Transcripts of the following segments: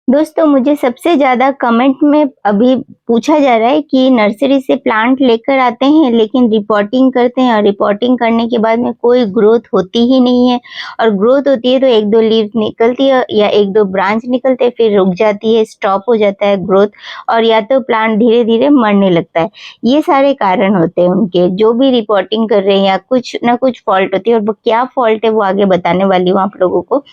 दोस्तों, मुझे सबसे ज़्यादा कमेंट में अभी पूछा जा रहा है कि नर्सरी से प्लांट लेकर आते हैं लेकिन रिपोर्टिंग करते हैं और रिपोर्टिंग करने के बाद में कोई ग्रोथ होती ही नहीं है और ग्रोथ होती है तो 1-2 लीव्स निकलती है या 1-2 ब्रांच निकलते हैं, फिर रुक जाती है, स्टॉप हो जाता है ग्रोथ और या तो प्लांट धीरे-धीरे मरने लगता है। ये सारे कारण होते हैं उनके, जो भी रिपोर्टिंग कर रहे हैं या कुछ ना कुछ फॉल्ट होती है और वो क्या फॉल्ट है वो आगे बताने वाली हूँ आप लोगों को।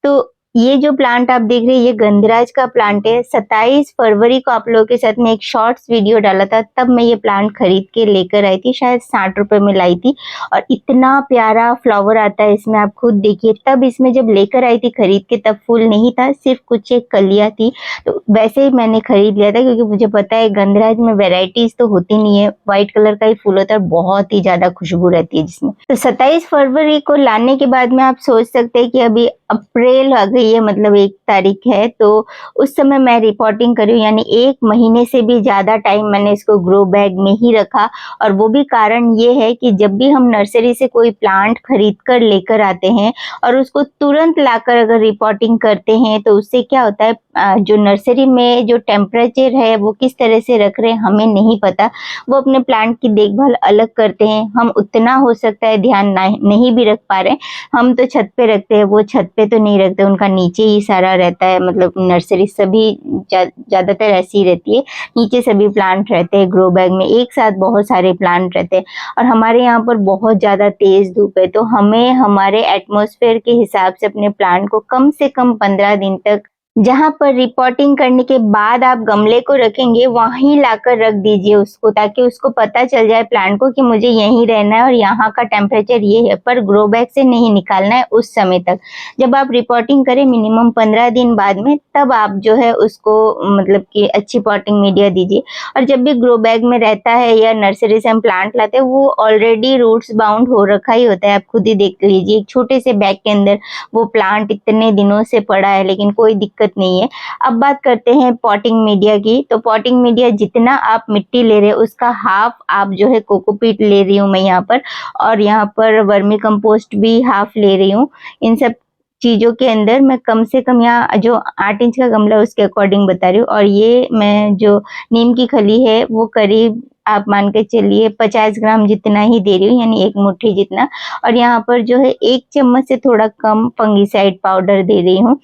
तो ये जो प्लांट आप देख रहे हैं ये गंधराज का प्लांट है। 27 फरवरी को आप लोगों के साथ में एक शॉर्ट्स वीडियो डाला था, तब मैं ये प्लांट खरीद के लेकर आई थी, शायद 60 रुपए में लाई थी और इतना प्यारा फ्लावर आता है इसमें, आप खुद देखिए। तब इसमें जब लेकर आई थी खरीद के तब फूल नहीं था, सिर्फ कुछ एक कलियां थी, तो वैसे ही मैंने खरीद लिया था क्योंकि मुझे पता है गंधराज में वेराइटीज तो होती नहीं है, व्हाइट कलर का ही फूल होता है, बहुत ही ज्यादा खुशबू रहती है जिसमें। तो 27 फरवरी को लाने के बाद में आप सोच सकते हैं कि अभी अप्रैल आ गई है, मतलब 1 तारीख है, तो उस समय मैं रिपोर्टिंग करी हूँ, यानी 1 महीने से भी ज़्यादा टाइम मैंने इसको ग्रो बैग में ही रखा। और वो भी कारण ये है कि जब भी हम नर्सरी से कोई प्लांट खरीद कर लेकर आते हैं और उसको तुरंत लाकर अगर रिपोर्टिंग करते हैं तो उससे क्या होता है, जो नर्सरी में जो टेम्परेचर है वो किस तरह से रख रहे हैं हमें नहीं पता। वो अपने प्लांट की देखभाल अलग करते हैं, हम उतना हो सकता है ध्यान नहीं भी रख पा रहे हैं। हम तो छत पे रखते हैं, वो छत पे तो नहीं रखते, उनका नीचे ही सारा रहता है, मतलब नर्सरी सभी ज़्यादातर ऐसी ही रहती है, नीचे सभी प्लांट रहते हैं ग्रो बैग में, एक साथ बहुत सारे प्लांट रहते हैं। और हमारे यहाँ पर बहुत ज़्यादा तेज़ धूप है, तो हमें हमारे एटमॉस्फेयर के हिसाब से अपने प्लांट को कम से कम 15 दिन तक, जहाँ पर रिपोर्टिंग करने के बाद आप गमले को रखेंगे वहीं लाकर रख दीजिए उसको, ताकि उसको पता चल जाए प्लांट को कि मुझे यहीं रहना है और यहाँ का टेम्परेचर ये है, पर ग्रो बैग से नहीं निकालना है उस समय तक। जब आप रिपोर्टिंग करें मिनिमम 15 दिन बाद में, तब आप जो है उसको मतलब कि अच्छी पॉटिंग मीडिया दीजिए। और जब भी ग्रो बैग में रहता है या नर्सरी से हम प्लांट लाते हैं वो ऑलरेडी रूट्स बाउंड हो रखा ही होता है, आप खुद ही देख लीजिए। एक छोटे से बैग के अंदर वो प्लांट इतने दिनों से पड़ा है लेकिन कोई दिक्कत नहीं है। अब बात करते हैं पॉटिंग मीडिया की, तो पॉटिंग मीडिया जितना आप मिट्टी ले रहे हैं उसका हाफ आप जो है कोकोपीट ले रही हूँ मैं यहाँ पर, और यहाँ पर वर्मी कंपोस्ट भी हाफ ले रही हूँ। इन सब चीज़ों के अंदर मैं कम से कम यहाँ जो 8 इंच का गमला है उसके अकॉर्डिंग बता रही हूँ, और ये मैं जो नीम की खली है वो करीब आप मान के चलिए 50 ग्राम जितना ही दे रही हूँ, यानी 1 मुट्ठी जितना। और यहाँ पर जो है 1 चम्मच से थोड़ा कम फंगीसाइड पाउडर दे रही हूँ।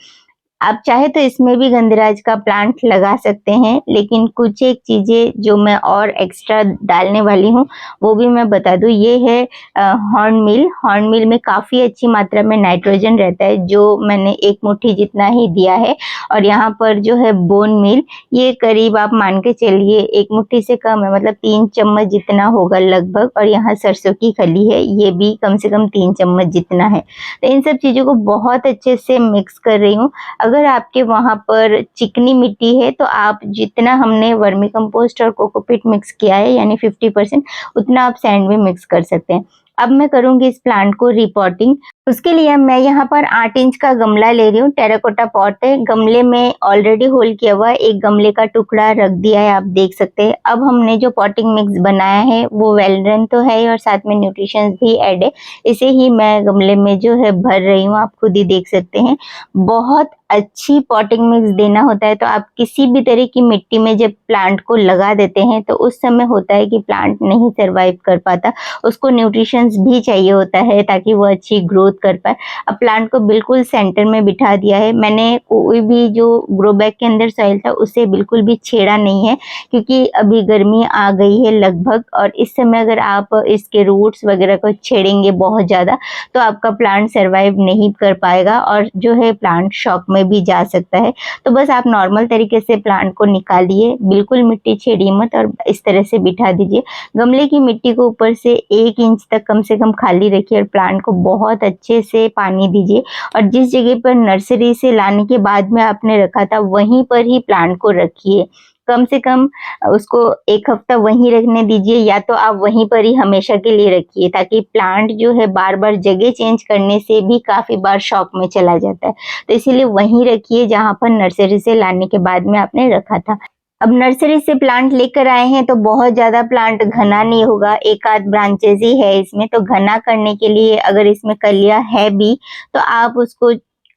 आप चाहे तो इसमें भी गंधराज का प्लांट लगा सकते हैं, लेकिन कुछ एक चीज़ें जो मैं और एक्स्ट्रा डालने वाली हूँ वो भी मैं बता दूँ। ये है हॉर्न मिल में काफ़ी अच्छी मात्रा में नाइट्रोजन रहता है, जो मैंने 1 मुट्ठी जितना ही दिया है। और यहाँ पर जो है बोन मिल, ये करीब आप मान के चलिए 1 मुट्ठी से कम है, मतलब 3 चम्मच जितना होगा लगभग। और यहाँ सरसों की खली है, ये भी कम से कम 3 चम्मच जितना है। तो इन सब चीज़ों को बहुत अच्छे से मिक्स कर रही हूँ। अगर आपके वहाँ पर चिकनी मिट्टी है तो आप जितना हमने वर्मी कंपोस्ट और कोकोपीट मिक्स किया है यानी 50%, उतना आप सैंड भी मिक्स कर सकते हैं। अब मैं करूँगी इस प्लांट को रिपोर्टिंग। उसके लिए मैं यहाँ पर 8 इंच का गमला ले रही हूँ, टेराकोटा पॉट है। गमले में ऑलरेडी होल किया हुआ है, एक गमले का टुकड़ा रख दिया है, आप देख सकते हैं। अब हमने जो पॉटिंग मिक्स बनाया है वो वेल डन तो है और साथ में न्यूट्रिशंस भी ऐड है। इसे ही मैं गमले में जो है भर रही हूँ, आप खुद ही देख सकते हैं। बहुत अच्छी पॉटिंग मिक्स देना होता है, तो आप किसी भी तरह की मिट्टी में जब प्लांट को लगा देते हैं तो उस समय होता है कि प्लांट नहीं सर्वाइव कर पाता, उसको न्यूट्रिशंस भी चाहिए होता है ताकि वो अच्छी ग्रोथ कर पाए। अब प्लांट को बिल्कुल सेंटर में बिठा दिया है मैंने, कोई भी जो ग्रो बैग के अंदर सॉइल था उसे बिल्कुल भी छेड़ा नहीं है, क्योंकि अभी गर्मी आ गई है लगभग, और इस समय अगर आप इसके रूट्स वगैरह को छेड़ेंगे बहुत ज़्यादा तो आपका प्लांट सर्वाइव नहीं कर पाएगा और जो है प्लांट शॉक में भी जा सकता है। तो बस आप नॉर्मल तरीके से प्लांट को निकालिए, बिल्कुल मिट्टी छेड़िए मत और इस तरह से बिठा दीजिए। गमले की मिट्टी को ऊपर से 1 इंच तक कम से कम खाली रखिए और प्लांट को बहुत अच्छे से पानी दीजिए। और जिस जगह पर नर्सरी से लाने के बाद में आपने रखा था वहीं पर ही प्लांट को रखिए। कम से कम उसको 1 हफ्ता वहीं रखने दीजिए, या तो आप वहीं पर ही हमेशा के लिए रखिए, ताकि प्लांट जो है बार-बार जगह चेंज करने से भी काफ़ी बार शॉक में चला जाता है। तो इसीलिए वहीं रखिए जहाँ पर नर्सरी से लाने के बाद में आपने रखा था। अब नर्सरी से प्लांट लेकर आए हैं तो बहुत ज़्यादा प्लांट घना नहीं होगा, 1 आध ब्रांचेज़ ही है इसमें, तो घना करने के लिए अगर इसमें कलियाँ है भी तो आप उसको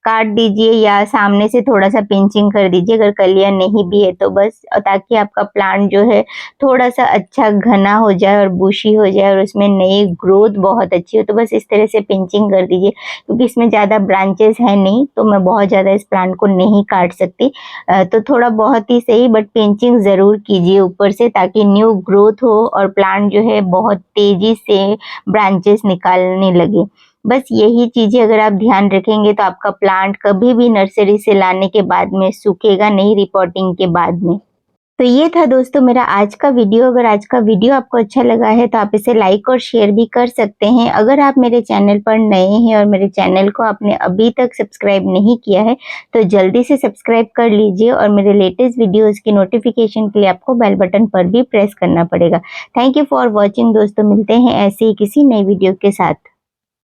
काट दीजिए या सामने से थोड़ा सा पिंचिंग कर दीजिए अगर कलियां नहीं भी है तो, बस ताकि आपका प्लांट जो है थोड़ा सा अच्छा घना हो जाए और बुशी हो जाए और उसमें नई ग्रोथ बहुत अच्छी हो। तो बस इस तरह से पिंचिंग कर दीजिए, क्योंकि इसमें ज़्यादा ब्रांचेस है नहीं तो मैं बहुत ज़्यादा इस प्लांट को नहीं काट सकती। तो थोड़ा बहुत ही सही, बट पिंचिंग ज़रूर कीजिए ऊपर से, ताकि न्यू ग्रोथ हो और प्लांट जो है बहुत तेज़ी से ब्रांचेस निकालने लगे। बस यही चीज़ें अगर आप ध्यान रखेंगे तो आपका प्लांट कभी भी नर्सरी से लाने के बाद में सूखेगा नहीं, रिपोर्टिंग के बाद में। तो ये था दोस्तों मेरा आज का वीडियो। अगर आज का वीडियो आपको अच्छा लगा है तो आप इसे लाइक और शेयर भी कर सकते हैं। अगर आप मेरे चैनल पर नए हैं और मेरे चैनल को आपने अभी तक सब्सक्राइब नहीं किया है तो जल्दी से सब्सक्राइब कर लीजिए, और मेरे लेटेस्ट वीडियोस की नोटिफिकेशन के लिए आपको बेल बटन पर भी प्रेस करना पड़ेगा। थैंक यू फॉर वॉचिंग दोस्तों, मिलते हैं ऐसे ही किसी नई वीडियो के साथ।